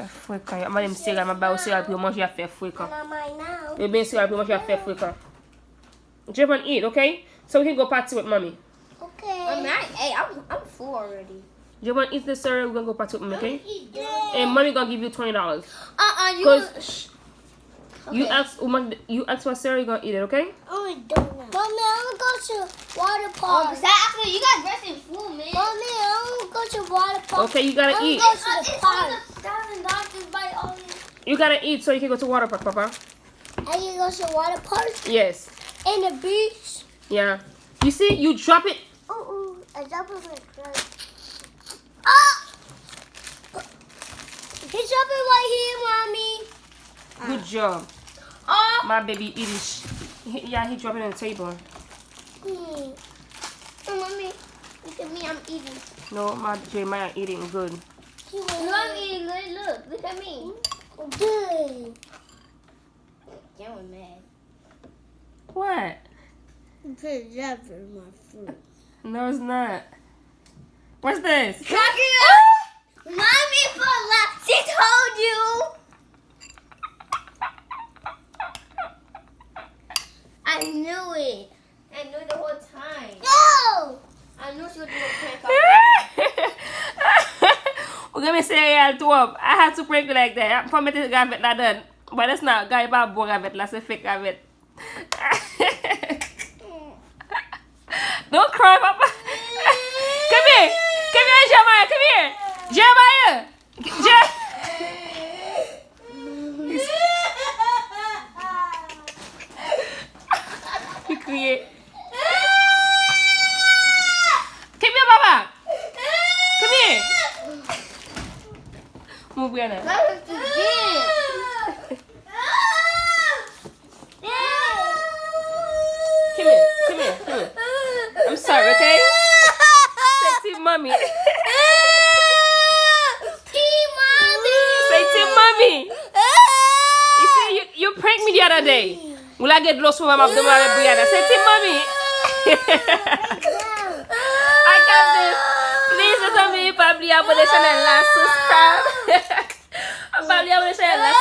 Fait fréquent. Je vais me céréales, je vais céréales pour manger à faire fréquent. Je vais céréales pour manger à faire fréquent. Javon, eat, okay? So we can go party with mommy. Okay. I'm full already. Javon, eat the cereal, we're gonna go party with mommy, okay? And mommy gonna give you $20. You. Cause Okay. you ask for cereal, you gonna eat it, okay? Mommy, I'm gonna go to water park. You got dressed in full, man. Mommy, I'm gonna go to water park. Okay, you gotta eat. Go to the park. You gotta eat so you can go to water park, Papa. I can go to water park Yes. and the beach. Yeah. You see, you drop it. I drop it like that. Ah! He dropped it right here, mommy. Good job. Oh. My baby eating. Yeah, he dropped it on the table. Mommy, look at me, I'm eating. No, my Jeremiah eating good. Look, I'm eating good. Look at me. Good. Yeah, I'm mad. What? Put that in my food. No, it's not. What's this? Mommy for last. She told you. I knew it. I knew the whole time. No! I knew she would do a prank on We're gonna say I had to prank you like that. I promise to have it done. But it's not guy about boy of it, let's fake of it. Don't cry, Papa. Come here, Jeremiah. Come here, Jeremiah. He cried. Come here, Papa. Come here. Move here now. Come here. I'm sorry, okay? Say to mommy. Say to mommy. You see, you pranked me the other day. Will I get lost from my abdomen? Say to mommy. I got this. Please listen to me, Pabli. Abonne channel, subscribe. Pabli, abonne channel,